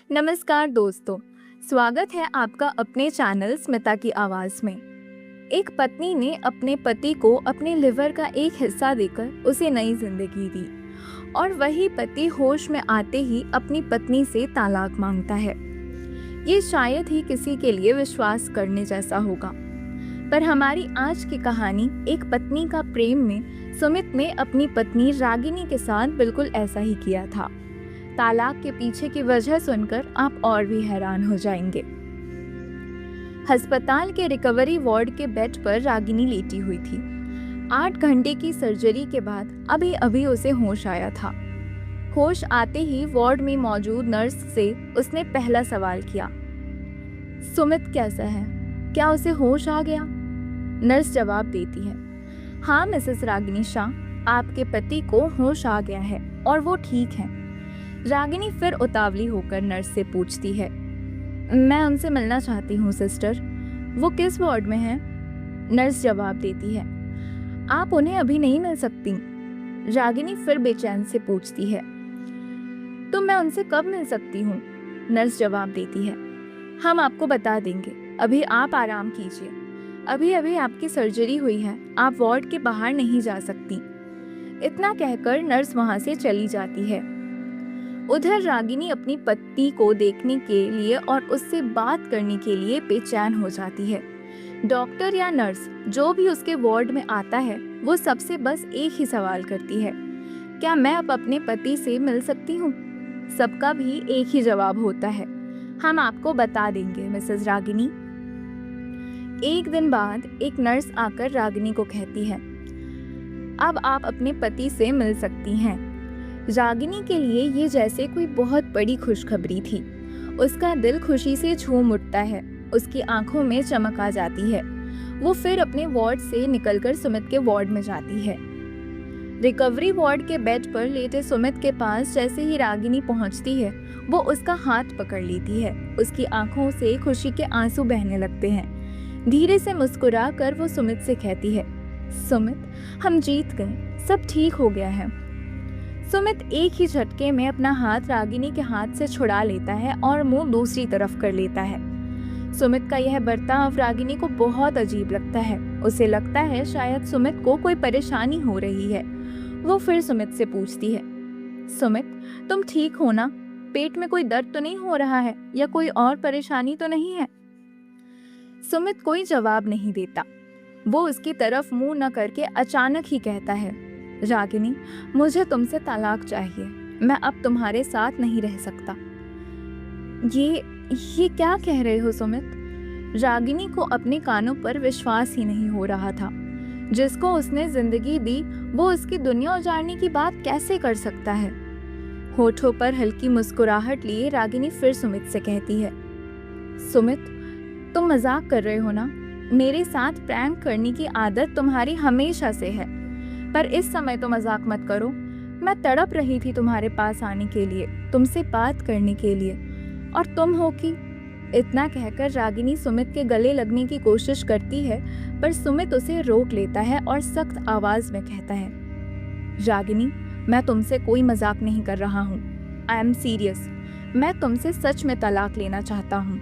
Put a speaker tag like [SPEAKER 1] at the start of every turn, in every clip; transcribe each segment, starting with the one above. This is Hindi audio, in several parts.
[SPEAKER 1] नमस्कार दोस्तों, स्वागत है आपका अपने चैनल स्मिता की आवाज़ में। एक पत्नी ने अपने पति को अपने लिवर का एक हिस्सा देकर उसे नई जिंदगी दी और वही पति होश में आते ही अपनी पत्नी से तलाक मांगता है। ये शायद ही किसी के लिए विश्वास करने जैसा होगा, पर हमारी आज की कहानी एक पत्नी का प्रेम में सुमित ने अपनी पत्नी रागिनी के साथ बिल्कुल ऐसा ही किया था। तलाक के पीछे की वजह सुनकर आप और भी हैरान हो जाएंगे। अस्पताल के रिकवरी वार्ड के बेड पर रागिनी लेटी हुई थी। 8 घंटे की सर्जरी के बाद अभी अभी उसे होश आया था। होश आते ही वार्ड में मौजूद नर्स से उसने पहला सवाल किया, सुमित कैसा है? क्या उसे होश आ गया? नर्स जवाब देती है, हाँ मिसेस रागिनी शाह, आपके पति को होश आ गया है और वो ठीक है। रागिनी फिर उतावली होकर नर्स से पूछती है, मैं उनसे मिलना चाहती हूँ सिस्टर, वो किस वार्ड में है? नर्स जवाब देती है, आप उन्हें अभी नहीं मिल सकती। रागिनी फिर बेचैन से पूछती है, तो मैं उनसे कब मिल सकती हूँ? नर्स जवाब देती है, हम आपको बता देंगे, अभी आप आराम कीजिए, अभी अभी आपकी सर्जरी हुई है, आप वार्ड के बाहर नहीं जा सकती। इतना कहकर नर्स वहाँ से चली जाती है। उधर रागिनी अपनी पति को देखने के लिए और उससे बात करने के लिए बेचैन हो जाती है। डॉक्टर या नर्स जो भी उसके वार्ड में आता है वो सबसे बस एक ही सवाल करती है, क्या मैं अब अपने पति से मिल सकती हूँ? सबका भी एक ही जवाब होता है, हम आपको बता देंगे मिसेस रागिनी। एक दिन बाद एक नर्स आकर रागिनी को कहती है, अब आप अपने पति से मिल सकती हैं। रागिनी के लिए ये जैसे कोई बहुत बड़ी खुशखबरी थी। उसका दिल खुशी से झूम उठता है, उसकी आंखों में चमक आ जाती है। वो फिर अपने वार्ड से निकलकर सुमित के वार्ड में जाती है। रिकवरी वार्ड के बेड पर लेटे सुमित के पास जैसे ही रागिनी पहुंचती है, वो उसका हाथ पकड़ लेती है। उसकी आंखों से खुशी के आंसू बहने लगते हैं। धीरे से मुस्कुरा कर वो सुमित से कहती है, सुमित, हम जीत गए, सब ठीक हो गया है। सुमित एक ही झटके में अपना हाथ रागिनी के हाथ से छुड़ा लेता है और मुंह दूसरी तरफ कर लेता है। सुमित का यह बर्ताव रागिनी को बहुत अजीब लगता है। उसे लगता है शायद सुमित को कोई परेशानी हो रही है। वो फिर सुमित से पूछती है, सुमित, तुम ठीक हो ना? पेट में कोई दर्द तो नहीं हो रहा है या कोई और परेशानी तो नहीं है? सुमित कोई जवाब नहीं देता। वो उसकी तरफ मुंह न करके अचानक ही कहता है, रागिनी, मुझे तुमसे तलाक चाहिए, मैं अब तुम्हारे साथ नहीं रह सकता। ये क्या कह रहे हो सुमित? रागिनी को अपने कानों पर विश्वास ही नहीं हो रहा था। जिसको उसने जिंदगी दी वो उसकी दुनिया उजाड़ने की बात कैसे कर सकता है? होठों पर हल्की मुस्कुराहट लिए रागिनी फिर सुमित से कहती है, सुमित, तुम मजाक कर रहे हो ना? मेरे साथ प्रैंक करने की आदत तुम्हारी हमेशा से है, पर इस समय तो मजाक मत करो। मैं तड़प रही थी तुम्हारे पास आने के लिए, तुमसे बात करने के लिए, और तुम हो कि। इतना कहकर रागिनी सुमित के गले लगने की कोशिश करती है, पर सुमित उसे रोक लेता है और सख्त आवाज में कहता है, रागिनी, मैं तुमसे कोई मजाक नहीं कर रहा हूँ, आई एम सीरियस, मैं तुमसे सच में तलाक लेना चाहता हूँ।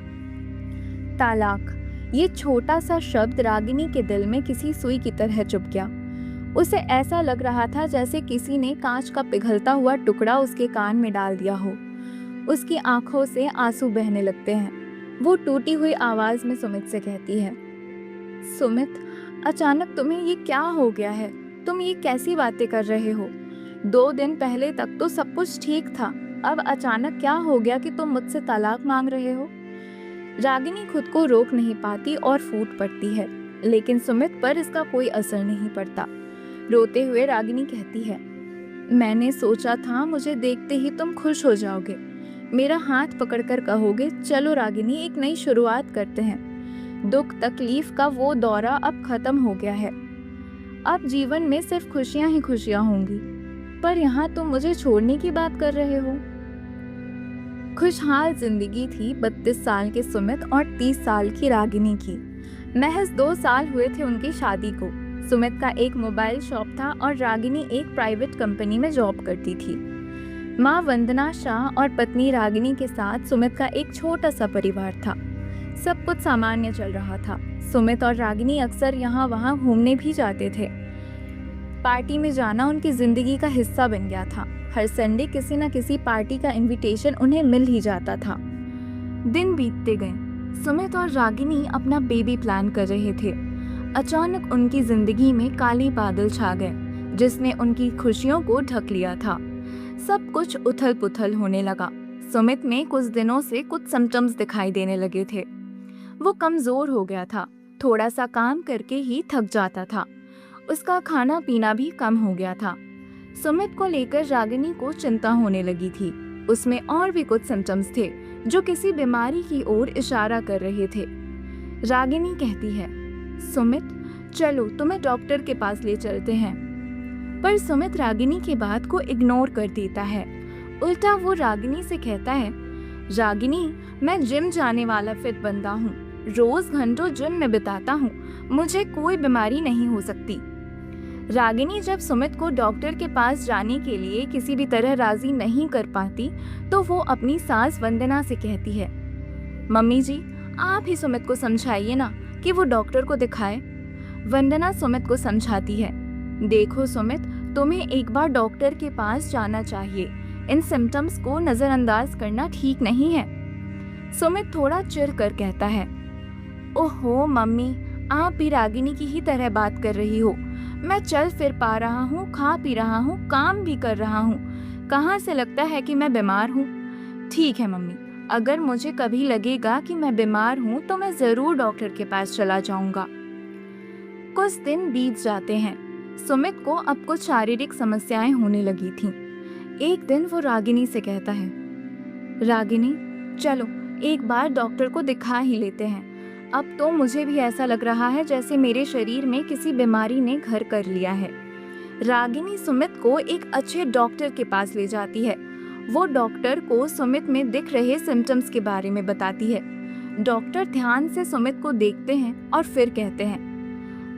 [SPEAKER 1] तलाक, ये छोटा सा शब्द रागिनी के दिल में किसी सुई की तरह चुभ गया। उसे ऐसा लग रहा था जैसे किसी ने कांच का पिघलता हुआ टुकड़ा उसके कान में डाल दिया हो। उसकी आंखों से आंसू बहने लगते हैं। वो टूटी हुई आवाज में सुमित से कहती है, सुमित, अचानक तुम्हें ये क्या हो गया है? तुम ये कैसी बातें कर रहे हो? 2 दिन पहले तक तो सब कुछ ठीक था, अब अचानक क्या हो गया कि तुम मुझसे तलाक मांग रहे हो? रागिनी खुद को रोक नहीं पाती और फूट पड़ती है, लेकिन सुमित पर इसका कोई असर नहीं पड़ता। रोते हुए रागिनी कहती है, मैंने सोचा था मुझे देखते ही तुम खुश हो जाओगे, मेरा हाथ पकड़कर कहोगे, चलो रागिनी, एक नई शुरुआत करते हैं। दुख तकलीफ का वो दौरा अब खत्म हो गया है, अब जीवन में सिर्फ खुशियां ही खुशियां होंगी। पर यहाँ तुम मुझे छोड़ने की बात कर रहे हो। खुशहाल जिंदगी थी 32 साल के सुमित और 30 साल की रागिनी की। महज 2 साल हुए थे उनकी शादी को। सुमित का एक मोबाइल शॉप था और रागिनी एक प्राइवेट कंपनी में जॉब करती थी। माँ वंदना शाह और पत्नी रागिनी के साथ सुमित का एक छोटा सा परिवार था। सब कुछ सामान्य चल रहा था। सुमित और रागिनी अक्सर यहाँ वहाँ घूमने भी जाते थे। पार्टी में जाना उनकी जिंदगी का हिस्सा बन गया था। हर संडे किसी न किसी पार्टी का इनविटेशन उन्हें मिल ही जाता था। दिन बीतते गए। सुमित और रागिनी अपना बेबी प्लान कर रहे थे। अचानक उनकी जिंदगी में काले बादल छा गए, जिसने उनकी खुशियों को ढक लिया था। सब कुछ उथल पुथल होने लगा। सुमित में कुछ दिनों से कुछ सिम्टम्स दिखाई देने लगे थे। वो कमजोर हो गया था, थोड़ा सा काम करके ही थक जाता था। उसका खाना पीना भी कम हो गया था। सुमित को लेकर रागिनी को चिंता होने लगी थी। उसमें और भी कुछ सिम्टम्स थे जो किसी बीमारी की ओर इशारा कर रहे थे। रागिनी कहती है, सुमित चलो तुम्हें डॉक्टर के पास ले चलते हैं। पर सुमित रागिनी की बात को इग्नोर कर देता है। उल्टा वो रागिनी से कहता है, रागिनी मैं जिम जाने वाला फिट बंदा हूँ, रोज घंटों जिम में बिताता हूँ, मुझे कोई बीमारी नहीं हो सकती। रागिनी जब सुमित को डॉक्टर के पास जाने के लिए किसी भी तरह राजी नहीं कर पाती तो वो अपनी सास वंदना से कहती है, मम्मी जी आप ही सुमित को समझाइए ना कि वो डॉक्टर को दिखाए। वंदना सुमित को समझाती है, देखो सुमित तुम्हें एक बार डॉक्टर के पास जाना चाहिए, इन सिम्टम्स को नजरअंदाज करना ठीक नहीं है। सुमित थोड़ा चिढ़ कर कहता है, ओहो मम्मी आप भी रागिनी की ही तरह बात कर रही हो। मैं चल फिर पा रहा हूँ, खा पी रहा हूँ, काम भी कर रहा हूँ, कहाँ से लगता है कि मैं बीमार हूँ। ठीक है मम्मी, अगर मुझे कभी लगेगा कि मैं बीमार हूँ तो मैं जरूर डॉक्टर के पास चला जाऊंगा। कुछ दिन बीत जाते हैं। सुमित को अब कुछ शारीरिक समस्याएं होने लगी थीं। एक दिन वो रागिनी से कहता है, रागिनी चलो एक बार डॉक्टर को दिखा ही लेते हैं। अब तो मुझे भी ऐसा लग रहा है जैसे मेरे शरीर में किसी बीमारी ने घर कर लिया है। रागिनी सुमित को एक अच्छे डॉक्टर के पास ले जाती है। वो डॉक्टर को सुमित में दिख रहे सिम्टम्स के बारे में बताती है। डॉक्टर ध्यान से सुमित को देखते हैं और फिर कहते हैं,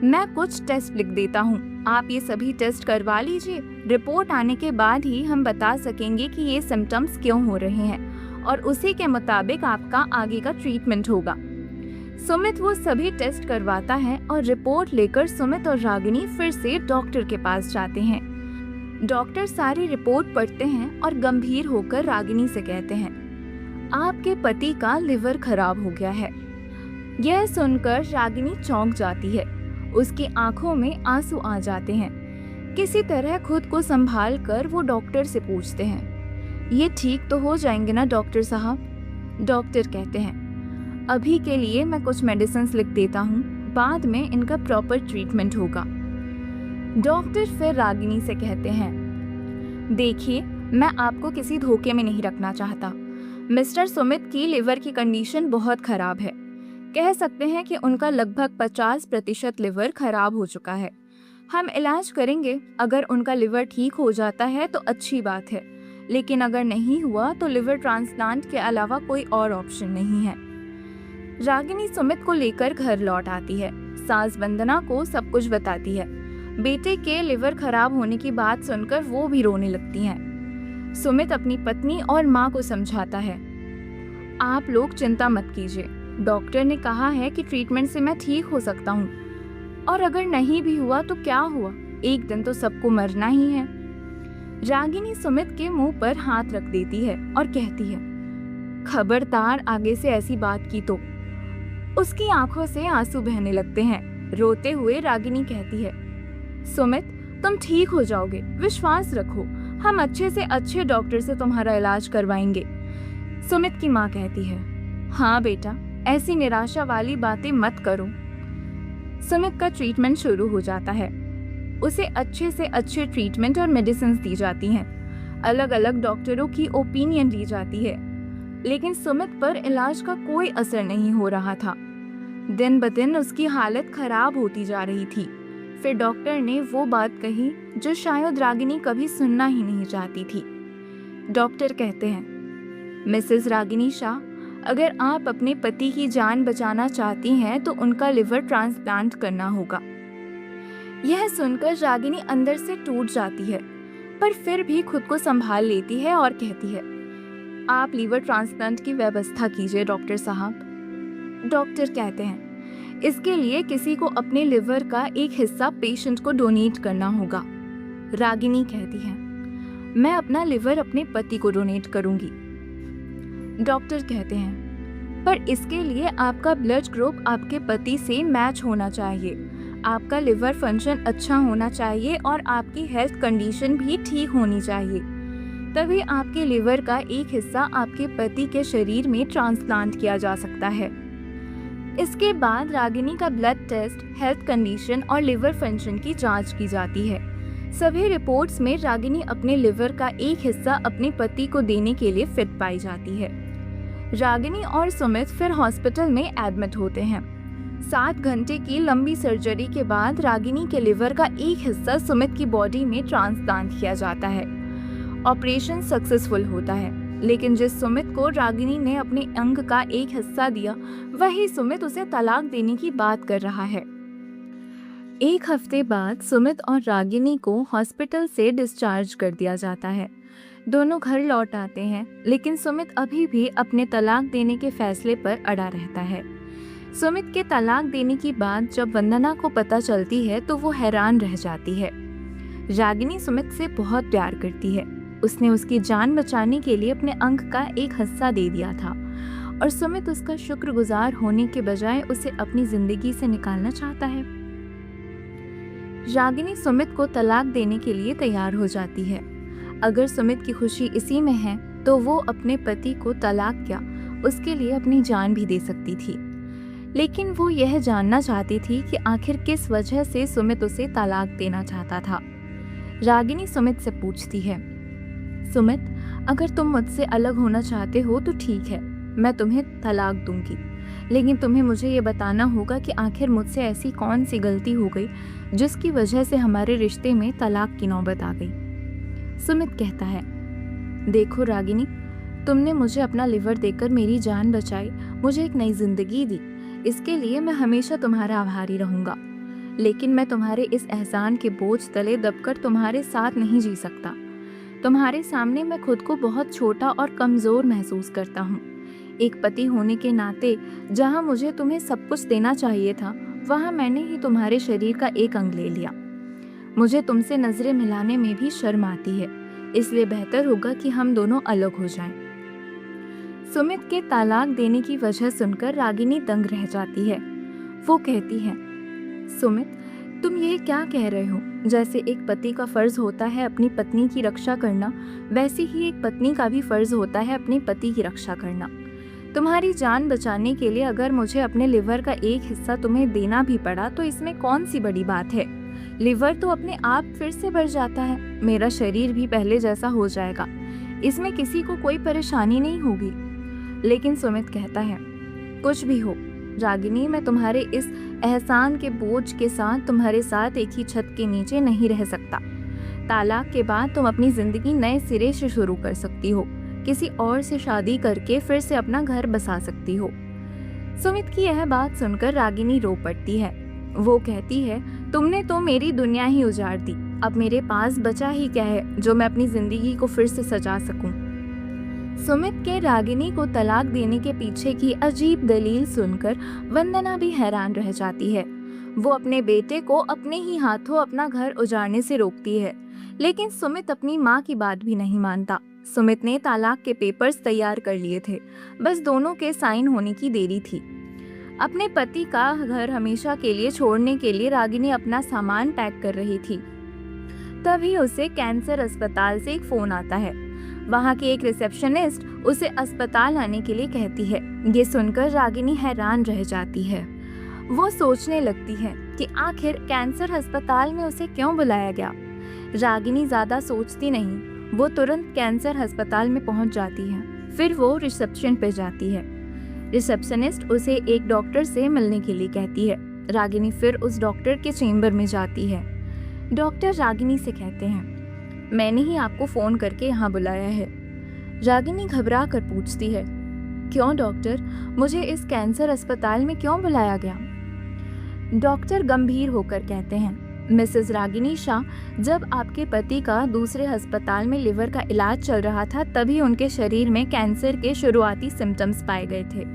[SPEAKER 1] मैं कुछ टेस्ट लिख देता हूँ, आप ये सभी टेस्ट करवा लीजिए। रिपोर्ट आने के बाद ही हम बता सकेंगे कि ये सिम्टम्स क्यों हो रहे हैं और उसी के मुताबिक आपका आगे का ट्रीटमेंट होगा। सुमित वो सभी टेस्ट करवाता है और रिपोर्ट लेकर सुमित और रागिनी फिर से डॉक्टर के पास जाते हैं। डॉक्टर सारी रिपोर्ट पढ़ते हैं और गंभीर होकर रागिनी से कहते हैं, आपके पति का लिवर खराब हो गया है। यह सुनकर रागिनी चौंक जाती है। उसकी आंखों में आंसू आ जाते हैं। किसी तरह खुद को संभाल कर वो डॉक्टर से पूछते हैं, ये ठीक तो हो जाएंगे ना डॉक्टर साहब? डॉक्टर कहते हैं, अभी के लिए मैं कुछ मेडिसिन लिख देता हूँ, बाद में इनका प्रॉपर ट्रीटमेंट होगा। डॉक्टर फिर रागिनी से कहते हैं, देखिए मैं आपको किसी धोखे में नहीं रखना चाहता। मिस्टर सुमित की लिवर की कंडीशन बहुत खराब है। कह सकते हैं कि उनका लगभग 50% लिवर खराब हो चुका है। हम इलाज करेंगे, अगर उनका लिवर ठीक हो जाता है तो अच्छी बात है, लेकिन अगर नहीं हुआ तो लिवर ट्रांसप्लांट के अलावा कोई और ऑप्शन नहीं है। रागिनी सुमित को लेकर घर लौट आती है। सास वंदना को सब कुछ बताती है। बेटे के लिवर खराब होने की बात सुनकर वो भी रोने लगती हैं। सुमित अपनी पत्नी और माँ को समझाता है, आप लोग चिंता मत कीजिए, डॉक्टर ने कहा है कि ट्रीटमेंट से मैं ठीक हो सकता हूँ, और अगर नहीं भी हुआ तो क्या हुआ, एक दिन तो सबको मरना ही है। रागिनी सुमित के मुंह पर हाथ रख देती है और कहती है, खबरदार आगे से ऐसी बात की तो। उसकी आंखों से आंसू बहने लगते हैं। रोते हुए रागिनी कहती है, सुमित तुम ठीक हो जाओगे, विश्वास रखो, हम अच्छे से अच्छे डॉक्टर से तुम्हारा इलाज करवाएंगे। सुमित की माँ कहती है, हाँ बेटा, ऐसी निराशा वाली बातें मत करो। सुमित का ट्रीटमेंट शुरू हो जाता है। उसे अच्छे से अच्छे ट्रीटमेंट और मेडिसिन दी जाती हैं। अलग अलग डॉक्टरों की ओपिनियन ली जाती है, लेकिन सुमित पर इलाज का कोई असर नहीं हो रहा था। दिन ब दिन उसकी हालत खराब होती जा रही थी। फिर डॉक्टर ने वो बात कही जो शायद रागिनी कभी सुनना ही नहीं चाहती थी। डॉक्टर कहते हैं, मिसेस रागिनी शाह, अगर आप अपने पति की जान बचाना चाहती हैं तो उनका लिवर ट्रांसप्लांट करना होगा। यह सुनकर रागिनी अंदर से टूट जाती है। पर फिर भी खुद को संभाल लेती है और कहती है, आप लीवर ट्रांसप्लांट की व्यवस्था कीजिए डॉक्टर साहब। डॉक्टर कहते हैं, इसके लिए किसी को अपने लिवर का एक हिस्सा पेशेंट को डोनेट करना होगा। रागिनी कहती है, मैं अपना लिवर अपने पति को डोनेट करूंगी। डॉक्टर कहते हैं, पर इसके लिए आपका ब्लड ग्रुप आपके पति से मैच होना चाहिए, आपका लिवर फंक्शन अच्छा होना चाहिए और आपकी हेल्थ कंडीशन भी ठीक होनी चाहिए, तभी आपके लिवर का एक हिस्सा आपके पति के शरीर में ट्रांसप्लांट किया जा सकता है। इसके बाद रागिनी का ब्लड टेस्ट, हेल्थ कंडीशन और लिवर फंक्शन की जांच की जाती है। सभी रिपोर्ट्स में रागिनी अपने लिवर का एक हिस्सा अपने पति को देने के लिए फिट पाई जाती है। रागिनी और सुमित फिर हॉस्पिटल में एडमिट होते हैं। 7 घंटे की लंबी सर्जरी के बाद रागिनी के लिवर का एक हिस्सा सुमित की बॉडी में ट्रांसप्लांट किया जाता है। ऑपरेशन सक्सेसफुल होता है, लेकिन जिस सुमित को रागिनी ने अपने अंग का एक हिस्सा दिया, वही सुमित उसे तलाक देने की बात कर रहा है। 1 हफ्ते बाद सुमित और रागिनी को हॉस्पिटल से डिस्चार्ज कर दिया जाता है। दोनों घर लौट आते हैं, लेकिन सुमित अभी भी अपने तलाक देने के फैसले पर अड़ा रहता है। सुमित के तलाक देने की बात जब वंदना को पता चलती है तो वो हैरान रह जाती है। रागिनी सुमित से बहुत प्यार करती है। उसने उसकी जान बचाने के लिए अपने अंग का एक हिस्सा दे दिया था और सुमित उसका शुक्रगुजार होने के बजाय उसे अपनी जिंदगी से निकालना चाहता है। रागिनी सुमित को तलाक देने के लिए तैयार हो जाती है। अगर सुमित की खुशी इसी में है तो वो अपने पति को तलाक क्या, उसके लिए अपनी जान भी दे सकती थी। लेकिन वो यह जानना चाहती थी कि आखिर किस वजह से सुमित उसे तलाक देना चाहता था। रागिनी सुमित से पूछती है, सुमित, अगर तुम मुझसे अलग होना चाहते हो तो ठीक है, मैं तुम्हें तलाक दूंगी, लेकिन तुम्हें मुझे ये बताना होगा कि आखिर मुझसे ऐसी कौन सी गलती हो गई जिसकी वजह से हमारे रिश्ते में तलाक की नौबत आ गई। सुमित कहता है, देखो रागिनी, तुमने मुझे अपना लिवर देकर मेरी जान बचाई, मुझे एक नई जिंदगी दी, इसके लिए मैं हमेशा तुम्हारा आभारी रहूंगा। लेकिन मैं तुम्हारे इस एहसान के बोझ तले दबकर तुम्हारे साथ नहीं जी सकता। तुम्हारे सामने मैं खुद को बहुत छोटा और कमज़ोर महसूस करता हूँ। एक पति होने के नाते जहाँ मुझे तुम्हें सब कुछ देना चाहिए था, वहाँ मैंने ही तुम्हारे शरीर का एक अंग ले लिया। मुझे तुमसे नज़रें मिलाने में भी शर्म आती है, इसलिए बेहतर होगा कि हम दोनों अलग हो जाएं। सुमित के तलाक देने की वजह सुनकर रागिनी दंग रह जाती है। वो कहती है, सुमित, तुम ये क्या कह रहे हो? जैसे एक पति का फर्ज होता है अपनी पत्नी की रक्षा करना, वैसे ही एक पत्नी का भी फर्ज होता है अपने पति की रक्षा करना। तुम्हारी जान बचाने के लिए अगर मुझे अपने लिवर का एक हिस्सा तुम्हें देना भी पड़ा तो इसमें कौन सी बड़ी बात है? लिवर तो अपने आप फिर से बढ़ जाता है, मेरा शरीर भी पहले जैसा हो जाएगा, इसमें किसी को कोई परेशानी नहीं होगी। लेकिन सुमित कहता है, कुछ भी हो रागिनी, मैं तुम्हारे इस एहसान के बोझ के साथ तुम्हारे साथ एक ही छत के नीचे नहीं रह सकता। तालाक के बाद तुम अपनी जिंदगी नए सिरे से शुरू कर सकती हो, किसी और से शादी करके फिर से अपना घर बसा सकती हो। सुमित की यह बात सुनकर रागिनी रो पड़ती है। वो कहती है, तुमने तो मेरी दुनिया ही उजाड़ दी, अब मेरे पास बचा ही क्या है जो मैं अपनी जिंदगी को फिर से सजा सकूं। सुमित के रागिनी को तलाक देने के पीछे की अजीब दलील सुनकर वंदना भी हैरान रह जाती है। वो अपने बेटे को अपने ही हाथों अपना घर उजाड़ने से रोकती है, लेकिन सुमित अपनी माँ की बात भी नहीं मानता। सुमित ने तलाक के पेपर्स तैयार कर लिए थे, बस दोनों के साइन होने की देरी थी। अपने पति का घर हमेशा के लिए छोड़ने के लिए रागिनी अपना सामान पैक कर रही थी। तभी उसे कैंसर अस्पताल से एक फोन आता है। वहाँ की एक रिसेप्शनिस्ट उसे अस्पताल आने के लिए कहती है। ये सुनकर रागिनी हैरान रह जाती है। वो सोचने लगती है कि आखिर कैंसर अस्पताल में उसे क्यों बुलाया गया। रागिनी ज्यादा सोचती नहीं, वो तुरंत कैंसर अस्पताल में पहुंच जाती है। फिर वो रिसेप्शन पे जाती है। रिसेप्शनिस्ट उसे एक डॉक्टर से मिलने के लिए कहती है। रागिनी फिर उस डॉक्टर के चेम्बर में जाती है। डॉक्टर रागिनी से कहते हैं, मैंने ही आपको फ़ोन करके यहाँ बुलाया है। रागिनी घबरा कर पूछती है, क्यों डॉक्टर, मुझे इस कैंसर अस्पताल में क्यों बुलाया गया? डॉक्टर गंभीर होकर कहते हैं, मिसेस रागिनी शाह, जब आपके पति का दूसरे अस्पताल में लिवर का इलाज चल रहा था तभी उनके शरीर में कैंसर के शुरुआती सिम्टम्स पाए गए थे।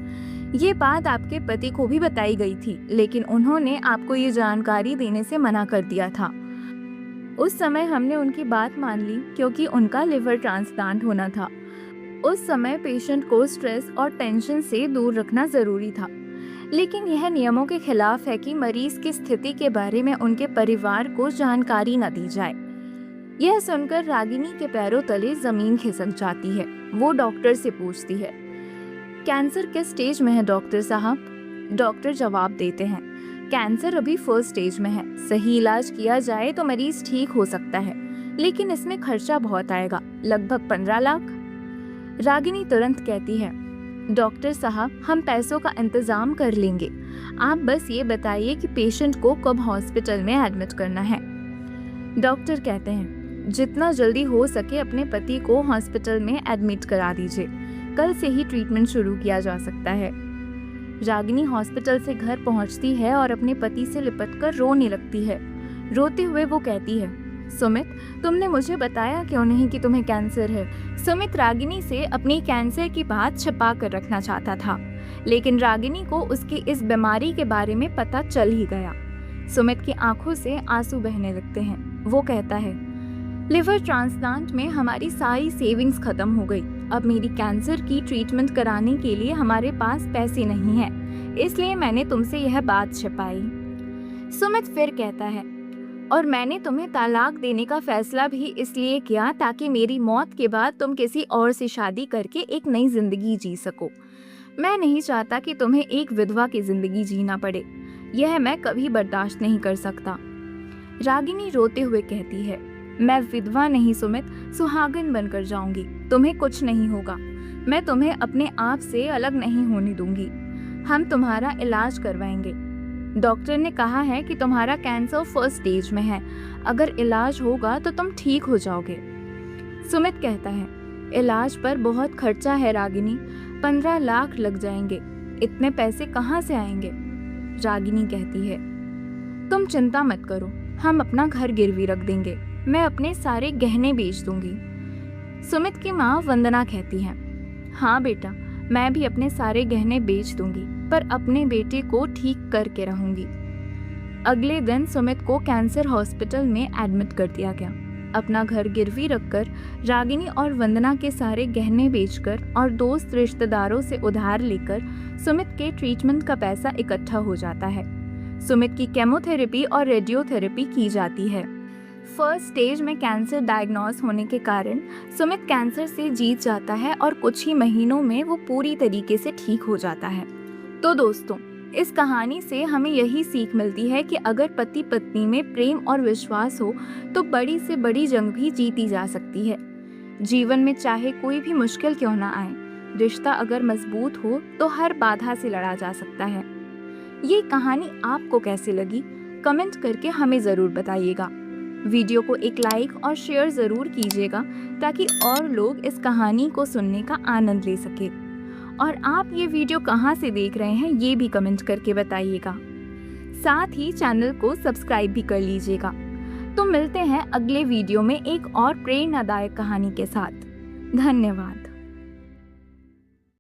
[SPEAKER 1] ये बात आपके पति को भी बताई गई थी, लेकिन उन्होंने आपको ये जानकारी देने से मना कर दिया था। उस समय हमने उनकी बात मान ली क्योंकि उनका लिवर ट्रांसप्लांट होना था। उस समय पेशेंट को स्ट्रेस और टेंशन से दूर रखना जरूरी था, लेकिन यह नियमों के खिलाफ है कि मरीज की स्थिति के बारे में उनके परिवार को जानकारी न दी जाए। यह सुनकर रागिनी के पैरों तले जमीन खिसक जाती है। वो डॉक्टर से पूछती है, कैंसर किस स्टेज में है डॉक्टर साहब? डॉक्टर जवाब देते हैं, कैंसर अभी फर्स्ट स्टेज में है। सही इलाज किया जाए तो मरीज ठीक हो सकता है, लेकिन इसमें खर्चा बहुत आएगा, लगभग 15 लाख। रागिनी तुरंत कहती है, डॉक्टर साहब, हम पैसों का इंतजाम कर लेंगे। आप बस ये बताइए कि पेशेंट को कब हॉस्पिटल में एडमिट करना है। डॉक्टर कहते हैं, जितना जल्दी हो सके अपने पति को हॉस्पिटल में एडमिट करा दीजिए। कल से ही ट्रीटमेंट शुरू किया जा सकता है। रागिनी हॉस्पिटल से घर पहुंचती है और अपने पति से लिपटकर रोने लगती है। रोते हुए वो कहती है, सुमित, तुमने मुझे बताया क्यों नहीं कि तुम्हें कैंसर है? सुमित रागिनी से अपनी कैंसर की बात छिपा कर रखना चाहता था, लेकिन रागिनी को उसकी इस बीमारी के बारे में पता चल ही गया। सुमित की आंखों से आंसू बहने लगते हैं। वो कहता है, लिवर ट्रांसप्लांट में हमारी सारी सेविंग्स खत्म हो गई। अब मेरी कैंसर की ट्रीटमेंट कराने के लिए हमारे पास पैसे नहीं हैं, इसलिए मैंने तुमसे यह बात छिपाई। सुमित फिर कहता है, और मैंने तुम्हें तलाक देने का फैसला भी इसलिए किया ताकि मेरी मौत के बाद तुम किसी और से शादी करके एक नई जिंदगी जी सको। मैं नहीं चाहता कि तुम्हें एक विधवा की जिंदगी जीना पड़े। यह मैं कभी बर्दाश्त नहीं कर सकता। रागिनी रोते हुए कहती है, मैं विधवा नहीं सुमित, सुहागन बनकर जाऊंगी। तुम्हें कुछ नहीं होगा। मैं तुम्हें अपने आप से अलग नहीं होने दूंगी। हम तुम्हारा इलाज करवाएंगे। डॉक्टर ने कहा है कि तुम्हारा कैंसर फर्स्ट स्टेज में है। अगर इलाज होगा तो तुम ठीक हो जाओगे। सुमित कहता है, इलाज पर बहुत खर्चा है रागिनी, 15 लाख लग जाएंगे। इतने पैसे कहाँ से आएंगे? रागिनी कहती है, तुम चिंता मत करो, हम अपना घर गिरवी रख देंगे। मैं अपने सारे गहने बेच दूंगी। सुमित की माँ वंदना कहती है, हाँ बेटा, मैं भी अपने सारे गहने बेच दूंगी, पर अपने बेटे को ठीक करके रहूंगी। अगले दिन सुमित को कैंसर हॉस्पिटल में एडमिट कर दिया गया। अपना घर गिरवी रखकर रागिनी और वंदना के सारे गहने बेचकर और दोस्त रिश्तेदारों से उधार लेकर सुमित के ट्रीटमेंट का पैसा इकट्ठा हो जाता है। सुमित की केमोथेरेपी और रेडियोथेरेपी की जाती है। फर्स्ट स्टेज में कैंसर डायग्नोस होने के कारण सुमित कैंसर से जीत जाता है और कुछ ही महीनों में वो पूरी तरीके से ठीक हो जाता है। तो दोस्तों, इस कहानी से हमें यही सीख मिलती है कि अगर पति पत्नी में प्रेम और विश्वास हो तो बड़ी से बड़ी जंग भी जीती जा सकती है। जीवन में चाहे कोई भी मुश्किल क्यों ना आए, रिश्ता अगर मजबूत हो तो हर बाधा से लड़ा जा सकता है। ये कहानी आपको कैसी लगी, कमेंट करके हमें ज़रूर बताइएगा। वीडियो को एक लाइक और शेयर ज़रूर कीजिएगा ताकि और लोग इस कहानी को सुनने का आनंद ले सके। और आप ये वीडियो कहाँ से देख रहे हैं ये भी कमेंट करके बताइएगा। साथ ही चैनल को सब्सक्राइब भी कर लीजिएगा। तो मिलते हैं अगले वीडियो में एक और प्रेरणादायक कहानी के साथ। धन्यवाद।